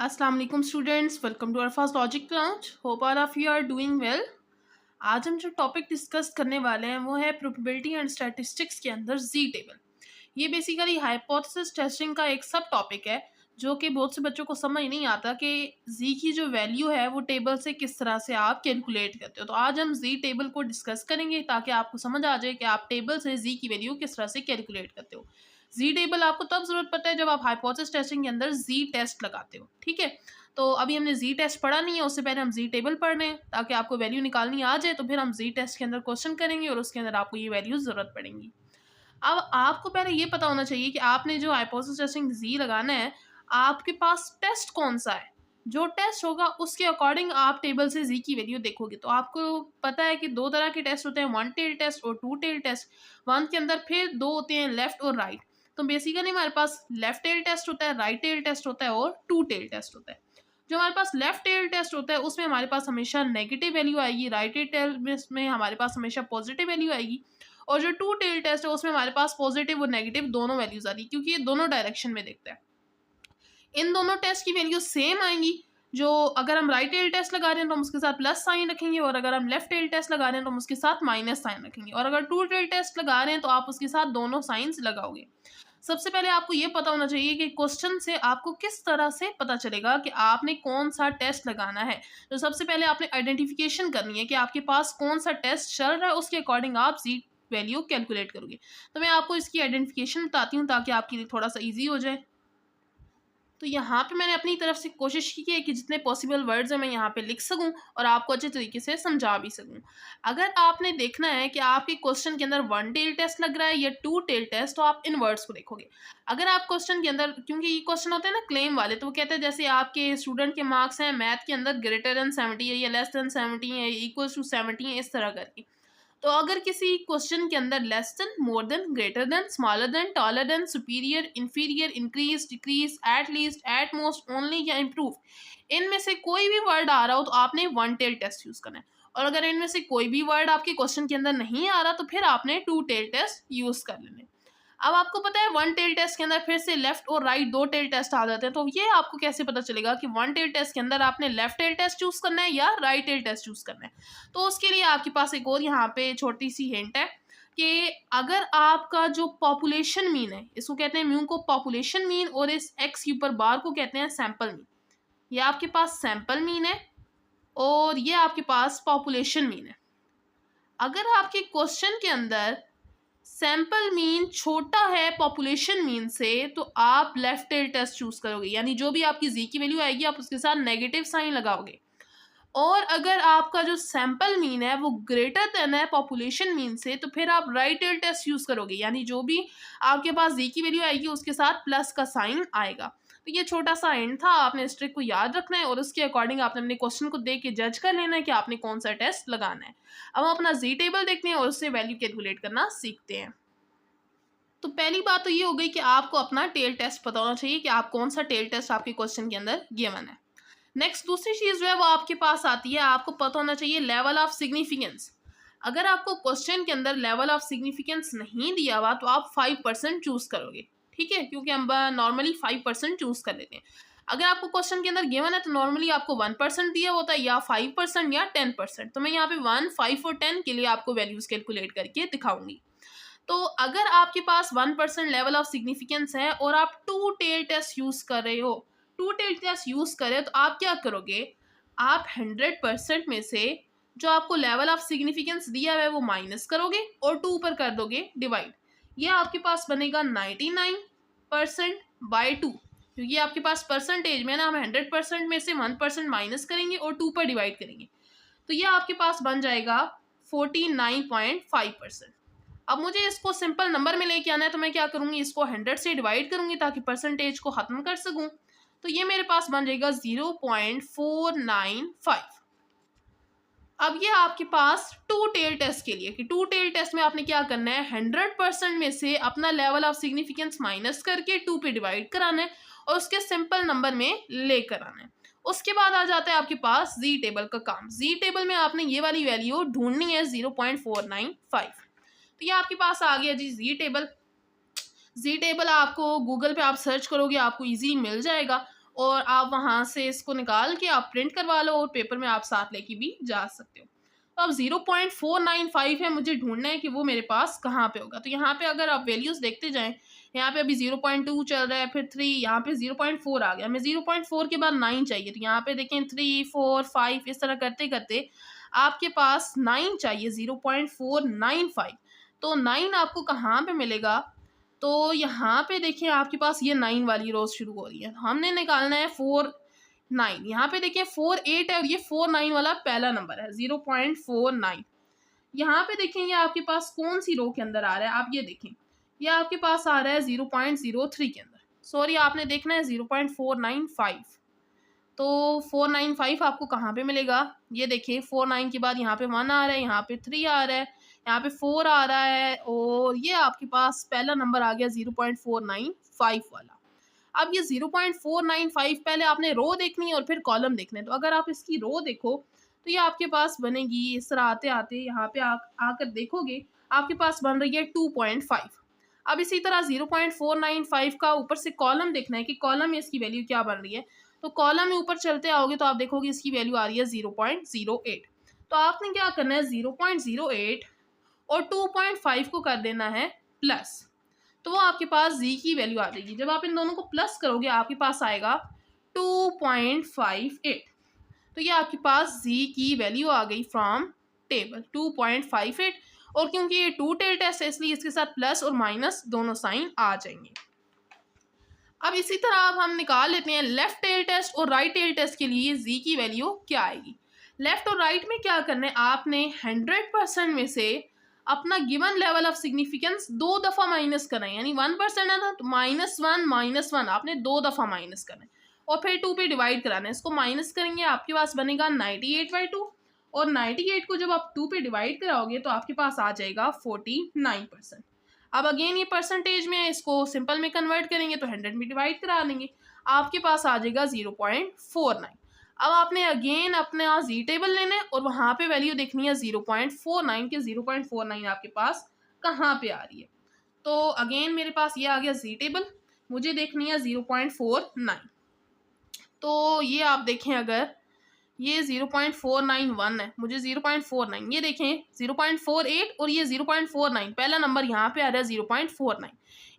अस्सलाम वालेकुम students, welcome to our first logic class. Hope all of you are doing well. आज हम जो टॉपिक डिस्कस करने वाले हैं वो है प्रोबेबिलिटी एंड स्टैटिस्टिक्स के अंदर जी टेबल। ये बेसिकली हाइपोथेसिस टेस्टिंग का एक सब टॉपिक है जो कि बहुत से बच्चों को समझ नहीं आता कि जी की जो वैल्यू है वो टेबल से किस तरह से आप कैलकुलेट करते हो। तो आज हम जी टेबल को डिस्कस करेंगे ताकि आपको समझ आ जाए कि आप टेबल से जी की वैल्यू किस तरह से कैलकुलेट करते हो। जी टेबल आपको तब जरूरत पड़ता है जब आप हाइपोथेसिस टेस्टिंग के अंदर जी टेस्ट लगाते हो, ठीक है। तो अभी हमने जी टेस्ट पढ़ा नहीं है, उससे पहले हम जी टेबल पढ़ रहे हैं ताकि आपको वैल्यू निकालनी आ जाए। तो फिर हम जी टेस्ट के अंदर क्वेश्चन करेंगे और उसके अंदर आपको ये वैल्यू जरूरत पड़ेंगी। अब आपको पहले ये पता होना चाहिए कि आपने जो हाइपोथेसिस टेस्टिंग जी लगाना है, आपके पास टेस्ट कौन सा है। जो टेस्ट होगा उसके अकॉर्डिंग आप टेबल से जी की वैल्यू देखोगे। तो आपको पता है कि दो तरह के टेस्ट होते हैं, वन टेल टेस्ट और टू टेल टेस्ट। वन के अंदर फिर दो होते हैं, लेफ्ट और राइट। तो बेसिकली हमारे पास लेफ्ट टेल टेस्ट होता है, राइट टेल टेस्ट होता है और टू टेल टेस्ट होता है। जो हमारे पास लेफ्ट टेल टेस्ट होता है उसमें हमारे पास हमेशा नेगेटिव वैल्यू आएगी, राइट टेल में हमारे पास हमेशा पॉजिटिव वैल्यू आएगी। और जो टू टेल टेस्ट है उसमें हमारे पास पॉजिटिव और नेगेटिव दोनों वैल्यूज आती है, क्योंकि ये दोनों डायरेक्शन में देखता है। इन दोनों टेस्ट की वैल्यू सेम आएंगी। जो अगर हम राइट टेल टेस्ट लगा रहे हैं तो हम उसके साथ प्लस साइन रखेंगे, और अगर हम लेफ्ट टेल टेस्ट लगा रहे हैं तो हम उसके साथ माइनस साइन रखेंगे, और अगर टू टेल टेस्ट लगा रहे हैं तो आप उसके साथ दोनों साइंस लगाओगे। सबसे पहले आपको ये पता होना चाहिए कि क्वेश्चन से आपको किस तरह से पता चलेगा कि आपने कौन सा टेस्ट लगाना है। तो सबसे पहले आपने आइडेंटिफिकेशन करनी है कि आपके पास कौन सा टेस्ट चल रहा है, उसके अकॉर्डिंग आप जी वैल्यू कैलकुलेट करोगे। तो मैं आपको इसकी आइडेंटिफिकेशन बताती हूँ ताकि आपके लिए थोड़ा सा ईजी हो जाए। तो यहाँ पे मैंने अपनी तरफ से कोशिश की है कि जितने पॉसिबल वर्ड्स हैं मैं यहाँ पे लिख सकूँ और आपको अच्छे तरीके से समझा भी सकूँ। अगर आपने देखना है कि आपके क्वेश्चन के अंदर वन टेल टेस्ट लग रहा है या टू टेल टेस्ट, तो आप इन वर्ड्स को देखोगे। अगर आप क्वेश्चन के अंदर, क्योंकि ये क्वेश्चन होते हैं ना क्लेम वाले, तो वो कहते हैं जैसे आपके स्टूडेंट के मार्क्स हैं मैथ के अंदर ग्रेटर देन 70 है या लेस देन 70 है, इक्वल टू 70 है, इस तरह करके। तो अगर किसी क्वेश्चन के अंदर less than, more than, greater than, smaller than, taller than, superior, inferior, increase, decrease, at least, at most, only या इम्प्रूव, इनमें से कोई भी वर्ड आ रहा हो तो आपने वन टेल टेस्ट यूज करना है। और अगर इनमें से कोई भी वर्ड आपके क्वेश्चन के अंदर नहीं आ रहा तो फिर आपने टू टेल टेस्ट यूज कर लेने। अब आपको पता है वन टेल टेस्ट के अंदर फिर से लेफ्ट और राइट दो टेल टेस्ट आ जाते हैं। तो ये आपको कैसे पता चलेगा कि वन टेल टेस्ट के अंदर आपने लेफ्ट टेल टेस्ट चूज करना है या राइट टेल टेस्ट चूज करना है। तो उसके लिए आपके पास एक और यहाँ पे छोटी सी हिंट है कि अगर आपका जो पॉपुलेशन मीन है, इसको कहते हैं म्यू को पॉपुलेशन मीन, और इस एक्स के ऊपर बार को कहते हैं सैंपल मीन। ये आपके पास सैंपल मीन है और ये आपके पास पॉपुलेशन मीन है। अगर आपके क्वेश्चन के अंदर सैंपल मीन छोटा है पॉपुलेशन मीन से तो आप लेफ्ट टेल टेस्ट चूज करोगे, यानी जो भी आपकी जी की वैल्यू आएगी आप उसके साथ नेगेटिव साइन लगाओगे। और अगर आपका जो सैंपल मीन है वो ग्रेटर देन है पॉपुलेशन मीन से तो फिर आप राइट टेल टेस्ट यूज करोगे, यानी जो भी आपके पास जी की वैल्यू आएगी उसके साथ प्लस का साइन आएगा। तो ये छोटा सा एंड था, आपने इस ट्रिक को याद रखना है और उसके अकॉर्डिंग आपने अपने क्वेश्चन को देख के जज कर लेना है कि आपने कौन सा टेस्ट लगाना है। अब हम अपना जी टेबल देखते हैं और उससे वैल्यू कैलकुलेट करना सीखते हैं। तो पहली बात तो ये हो गई कि आपको अपना टेल टेस्ट पता होना चाहिए कि आप कौन सा टेल टेस्ट आपके क्वेश्चन के अंदर गिवन है। नेक्स्ट दूसरी चीज़ जो है वो आपके पास आती है, आपको पता होना चाहिए लेवल ऑफ सिग्निफिकेंस। अगर आपको क्वेश्चन के अंदर लेवल ऑफ सिग्निफिकेंस नहीं दिया हुआ तो आप 5% चूज करोगे, ठीक है, क्योंकि हम नॉर्मली 5% चूज कर लेते हैं। अगर आपको क्वेश्चन के अंदर गिवन है तो नॉर्मली आपको 1% दिया होता है, या 5% या 10%। तो मैं यहाँ पे 1, 5 और 10 के लिए आपको वैल्यूज कैलकुलेट करके दिखाऊंगी। तो अगर आपके पास 1% लेवल ऑफ सिग्निफिकेंस है और आप टू टेल टेस्ट यूज कर रहे हो, टू टेल टेस्ट यूज करें तो आप क्या करोगे, आप 100% में से जो आपको लेवल ऑफ सिग्निफिकेंस दिया हुआ है वो माइनस करोगे और 2 पर कर दोगे डिवाइड। ये आपके पास बनेगा 99% बाई 2, क्योंकि आपके पास परसेंटेज में ना हम 100% में से 1% माइनस करेंगे और 2 पर डिवाइड करेंगे। तो ये आपके पास बन जाएगा 49.5%। अब मुझे इसको सिंपल नंबर में लेके आना है तो मैं क्या करूँगी, इसको 100 से डिवाइड करूँगी ताकि परसेंटेज को ख़त्म कर सकूँ। तो ये मेरे पास बन जाएगा 0.495। अब ये आपके पास टू टेल टेस्ट के लिए कि टू टेल टेस्ट में आपने क्या करना है, 100% में से अपना लेवल ऑफ सिग्निफिकेंस माइनस करके 2 पे डिवाइड कराना है और उसके सिंपल नंबर में लेकर आना है। उसके बाद आ जाता है आपके पास जी टेबल का काम। जी टेबल में आपने ये वाली वैल्यू ढूंढनी है 0.495। तो ये आपके पास आ गया जी जी टेबल। जी टेबल आपको गूगल पे आप सर्च करोगे आपको इजीली मिल जाएगा। और आप वहाँ से इसको निकाल के आप प्रिंट करवा लो और पेपर में आप साथ लेके भी जा सकते हो। तो अब 0.495 है, मुझे ढूँढना है कि वो मेरे पास कहाँ पे होगा। तो यहाँ पे अगर आप वैल्यूज़ देखते जाएँ, यहाँ पे अभी 0.2 चल रहा है, फिर 3, यहाँ पे 0.4 आ गया। हमें 0.4 के बाद 9 चाहिए, तो यहाँ पे देखें 3, 4, 5 इस तरह करते-करते आपके पास 9 चाहिए, 0.495। तो 9 आपको कहाँ पे मिलेगा? तो यहाँ पे देखिए आपके पास ये 9 वाली रोज़ शुरू हो रही है। हमने निकालना है 4, 9। यहाँ पे देखिए 4, 8 है और ये 4, 9 वाला पहला नंबर है, 0.49। यहाँ पे देखें ये आपके पास कौन-सी रो के अंदर आ रहा है, आप ये देखें। ये आपके पास आ रहा है 0.03 के अंदर। सॉरी, आपने देखना है 0.495। तो 495 आपको कहाँ पे मिलेगा? ये देखिए 49 के बाद यहाँ पे 1 आ रहा है, यहाँ पे 3 आ रहा है, यहाँ पे 4 आ रहा है और ये आपके पास पहला नंबर आ गया 0.495 वाला। अब ये 0.495 पहले आपने रो देखनी है और फिर कॉलम देखने हैं। तो अगर आप इसकी रो देखो, तो ये आपके पास बनेगी इस तरह आते-आते यहाँ पे आकर देखोगे, आपके पास बन रही है 2.5। अब इसी तरह 0.495 का ऊपर से कॉलम देखना है कि कॉलम में इसकी वैल्यू क्या बन रही है। तो कॉलम में ऊपर चलते आओगे तो आप देखोगे इसकी वैल्यू आ रही है 0.08। तो आपने क्या करना है 0.08 और 2.5 को कर देना है प्लस। तो वो आपके पास z की वैल्यू आ जाएगी। जब आप इन दोनों को प्लस करोगे आपके पास आएगा 2.58। तो ये आपके पास z की वैल्यू आ गई फ्रॉम टेबल 2.58। और क्योंकि ये टू टेल टेस्ट है इसलिए इसके साथ प्लस और माइनस दोनों साइन आ जाएंगे। अब इसी तरह अब हम निकाल लेते हैं लेफ्ट टेल टेस्ट और राइट टेल टेस्ट के लिए z की वैल्यू क्या आएगी। लेफ्ट और राइट में क्या करना है, आपने 100% में से अपना गिवन लेवल ऑफ सिग्निफिकेंस 2 दफ़ा माइनस करना है। यानी 1% है ना, तो -1 आपने 2 दफ़ा माइनस करना है और फिर 2 पे डिवाइड कराना है। इसको माइनस करेंगे आपके पास बनेगा 98/2 और 98 को जब आप 2 पे डिवाइड कराओगे तो आपके पास आ जाएगा 49%। अब अगेन ये परसेंटेज में इसको सिंपल में कन्वर्ट करेंगे तो 100 में डिवाइड करा देंगे, आपके पास आ जाएगा 0.49। अब आपने अगेन अपना जी टेबल लेना है और वहाँ पे वैल्यू देखनी है 0.49 के 0.49 आपके पास कहाँ पे आ रही है। तो अगेन मेरे पास ये आ गया जी टेबल, मुझे देखनी है 0.49। तो ये आप देखें अगर ये 0.491 है, मुझे 0.49, ये देखें 0.48 और ये 0.49 पहला नंबर यहाँ पे आ रहा है 0.49।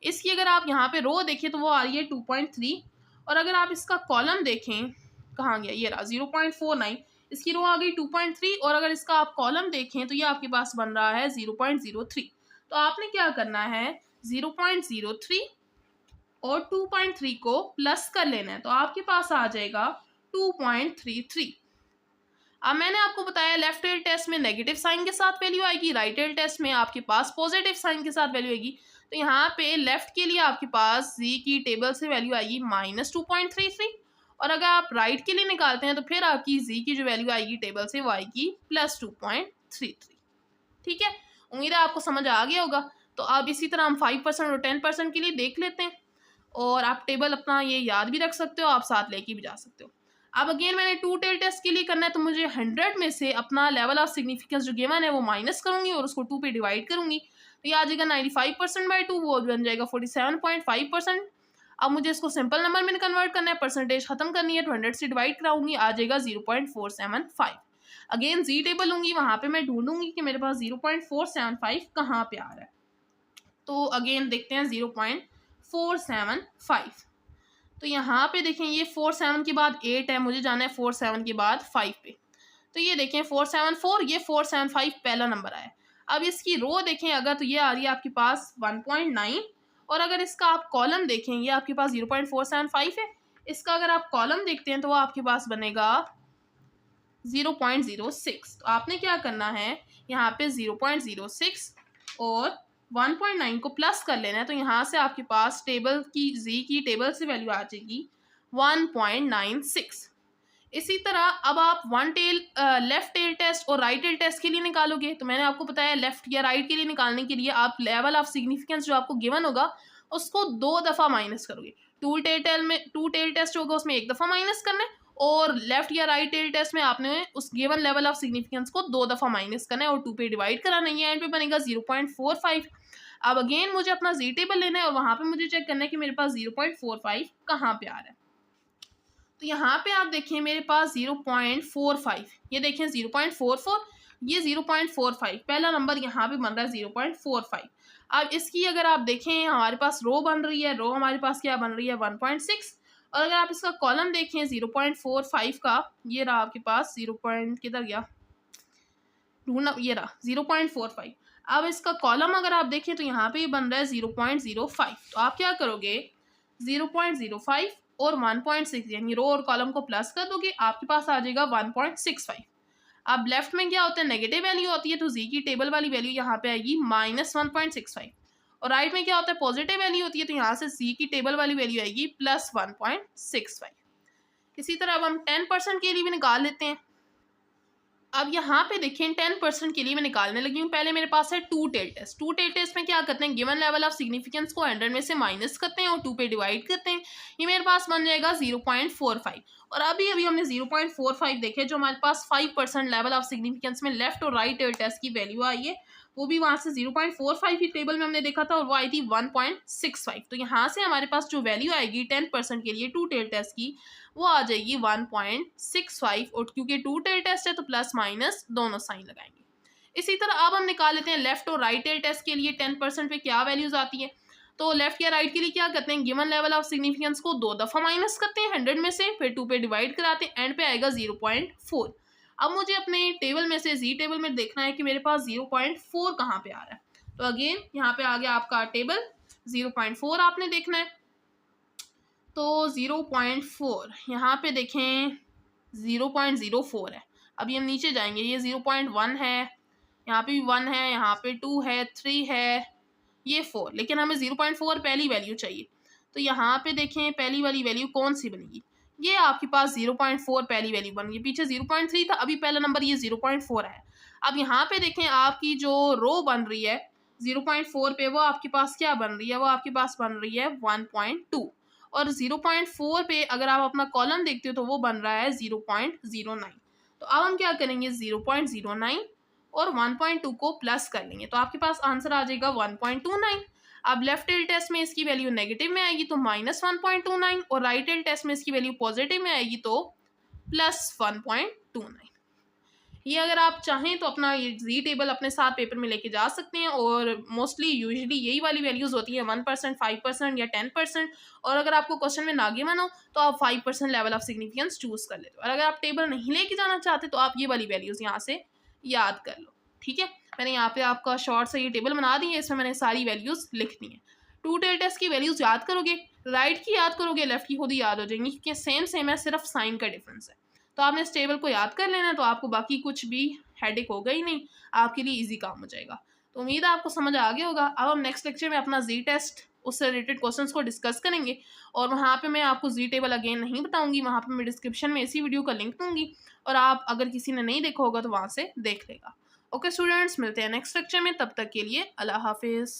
इसकी अगर आप यहाँ पे रो देखें तो वो आ रही है 2.3 और अगर आप इसका कॉलम देखें कहाँ गया, ये रहा 0.49, इसकी रो आ गई 2.3 और अगर इसका आप कॉलम देखें तो ये आपके पास बन रहा है 0.03। तो आपने क्या करना है 0.03 और 2.3 को प्लस कर लेना है तो आपके पास आ जाएगा 2.33। अब मैंने आपको बताया लेफ्ट हैंड टेस्ट में नेगेटिव साइन के साथ वैल्यू आएगी, राइट हैंड टेस्ट में आपके पास पॉजिटिव साइन के साथ वैल्यू आएगी। तो यहाँ पे लेफ्ट के लिए आपके पास z की टेबल से वैल्यू आएगी -2.33 और अगर आप राइट के लिए निकालते हैं तो फिर आपकी z की जो वैल्यू आएगी टेबल से वो आएगी +2.33। ठीक है, उम्मीद है आपको समझ आ गया होगा। तो अब इसी तरह हम 5% और 10% के लिए देख लेते हैं और आप टेबल अपना ये याद भी रख सकते हो, आप साथ लेके भी जा सकते हो। अब अगेन मैंने 2 टेल टेस्ट के लिए करना है तो मुझे 100 में से अपना लेवल ऑफ सिग्निफिकेंस जो गिवन है वो माइनस करूंगी और उसको 2 पे डिवाइड करूंगी तो ये आ जाएगा 95%/2, वो बन जाएगा 47.5%। अब मुझे इसको सिंपल नंबर में कन्वर्ट करना है, परसेंटेज खत्म करनी है तो 100 से डिवाइड कराऊंगी, आ जाएगा 0.475। अगेन जी टेबल लूंगी, वहां पे मैं ढूंढूंगी कि मेरे पास 0.475 कहाँ पे आ रहा है। तो अगेन देखते हैं 0.475। तो यहाँ पे देखें ये 47 के बाद 8 है, मुझे जाना है 47 के बाद 5 पे। तो ये देखें 474, ये 475 पहला नंबर आया। अब इसकी रो देखें अगर तो ये आ रही है आपके पास 1.9 और अगर इसका आप कॉलम देखें ये आपके पास 0.475 है। इसका अगर आप कॉलम देखते हैं तो वो आपके पास बनेगा 0.06। तो आपने क्या करना है यहाँ पे 0.06 और 1.9 को प्लस कर लेना है तो यहाँ से आपके पास टेबल की z की टेबल से वैल्यू आ जाएगी 1.96। इसी तरह अब आप लेफ्ट टेल टेस्ट और राइट टेल टेस्ट के लिए निकालोगे तो मैंने आपको बताया लेफ्ट या राइट के लिए निकालने के लिए आप लेवल ऑफ सिग्निफिकेंस जो आपको गिवन होगा उसको 2 दफ़ा माइनस करोगे। टू टेल टेस्ट होगा उसमें 1 दफ़ा माइनस करना है और लेफ्ट या राइट टेल टेस्ट में आपने उस गिवन लेवल ऑफ सिग्निफिकेंस को 2 दफ़ा माइनस करना है और 2 पे डिवाइड कराना है, एंड पे बनेगा 0.45। अब अगेन मुझे अपना जी टेबल लेना है और वहाँ पे मुझे चेक करना है कि मेरे पास 0.45 कहाँ पे आ रहा है। तो यहाँ पे आप देखें मेरे पास 0.45, ये देखें 0.44, ये 0.45, पहला नंबर यहाँ पे बन रहा है 0.45। अब इसकी अगर आप देखें हमारे पास रो बन रही है, रो हमारे पास क्या बन रही है 1.6, और अगर आप इसका कॉलम देखें 0.45 का, ये रहा आपके पास 0 पॉइंट किधर गया ढूंढना, ये रहा 0.45। अब इसका कॉलम अगर आप देखें तो यहाँ पे ये बन रहा है 0.05। तो आप क्या करोगे 0.05 और 1.6 यानी रो और कॉलम को प्लस कर दोगे, आपके पास आ जाएगा 1.65। अब लेफ्ट में क्या होता है नेगेटिव वैल्यू होती है, तो जी की टेबल वाली वैल्यू यहाँ पे आएगी -1.65, और राइट में क्या होता है पॉजिटिव वैल्यू होती है, तो यहाँ से जी की टेबल वाली वैल्यू आएगी +1.65। इसी तरह अब हम 10% के लिए भी निकाल लेते हैं। अब यहाँ पे देखें 10% के लिए मैं निकालने लगी हूँ। पहले मेरे पास है two tail test. Two tail test में क्या करते हैं, गिवन लेवल ऑफ सिग्निफिकेंस को 100 में से माइनस करते हैं और 2 पे डिवाइड करते हैं। ये मेरे पास बन जाएगा 0.45, और अभी हमने 0.45 देखे जो हमारे पास 5% लेवल ऑफ सिग्निफिकेंस में लेफ्ट और राइट टेल टेस्ट की वैल्यू आई है, वो भी वहाँ से 0.45 की टेबल में हमने देखा था, और वो आई थी 1.65। तो यहाँ से हमारे पास जो वैल्यू आएगी 10% के लिए टू टेल टेस्ट की, वो आ जाएगी 1.65, और क्योंकि टू टेल टेस्ट है तो प्लस माइनस दोनों साइन लगाएंगे। इसी तरह अब हम निकाल लेते हैं लेफ्ट और राइट टेल टेस्ट के लिए 10% पे क्या वैल्यूज आती है। तो लेफ्ट या राइट के लिए क्या करते हैं, गिवन लेवल ऑफ सिग्निफिकेंस को 2 दफ़ा माइनस करते हैं 100 में से, फिर 2 पे डिवाइड कराते हैं, एंड पे आएगा 0.4। अब मुझे अपने टेबल में से जी टेबल में देखना है कि मेरे पास 0.4 कहाँ पे आ रहा है। तो अगेन यहाँ पे आ गया आपका टेबल, 0.4 आपने देखना है। तो 0.4 यहाँ पे देखें 0.04 है। अभी हम नीचे जाएंगे, ये 0.1 है, यहाँ पे भी 1 है, यहाँ पे 2 है, 3 है, ये 4, लेकिन हमें 0.4 पहली वैल्यू चाहिए। तो यहाँ पे देखें पहली वाली वैल्यू कौन सी बनेगी, ये आपके पास 0.4 पहली वैल्यू बन गई। पीछे 0.3 था, अभी पहला नंबर ये 0.4 है। अब यहाँ पे देखें आपकी जो रो बन रही है 0.4 पे, वो आपके पास क्या बन रही है, वो आपके पास बन रही है 1.2, और 0.4 पे अगर आप अपना कॉलम देखते हो तो वो बन रहा है 0.09। तो अब हम क्या करेंगे 0.09 और 1.2 को प्लस कर लेंगे, तो आपके पास आंसर आ जाएगा 1.29। अब लेफ्ट टेल टेस्ट में इसकी वैल्यू नेगेटिव में आएगी तो -1.29, और राइट टेल टेस्ट में इसकी वैल्यू पॉजिटिव में आएगी तो +1.29। ये अगर आप चाहें तो अपना ये जी टेबल अपने साथ पेपर में लेके जा सकते हैं, और मोस्टली यूजुअली यही वाली वैल्यूज़ होती है 1%, 5% या 10%। और अगर आपको क्वेश्चन में ना गिवन हो तो आप 5% लेवल ऑफ सिग्निफिकेंस चूज़ कर लेते हो, और अगर आप टेबल नहीं लेके जाना चाहते तो आप ये वाली वैल्यूज़ यहाँ से याद कर लो। ठीक है, मैंने यहाँ पे आपका शॉर्ट सा ये टेबल बना दी है, इसमें मैंने सारी वैल्यूज़ लिख दी हैं। टू टेल टेस्ट की वैल्यूज़ याद करोगे, राइट की याद करोगे, लेफ्ट की खुद ही याद हो जाएंगी, क्योंकि सेम है, सिर्फ साइन का डिफरेंस है। तो आपने इस टेबल को याद कर लेना, तो आपको बाकी कुछ भी हेडेक होगा ही नहीं, आपके लिए इजी काम हो जाएगा। तो उम्मीद है आपको समझ आ गया होगा। अब हम नेक्स्ट लेक्चर में अपना जी टेस्ट उससे रिलेटेड क्वेश्चंस को डिस्कस करेंगे, और वहाँ पे मैं आपको जी टेबल अगेन नहीं बताऊंगी, वहाँ पे मैं डिस्क्रिप्शन में इसी वीडियो का लिंक दूंगी, और आप अगर किसी ने नहीं देखा होगा तो वहाँ से देख लेगा। ओके स्टूडेंट्स, मिलते हैं नेक्स्ट लेक्चर में, तब तक के लिए अल्लाह हाफिज़।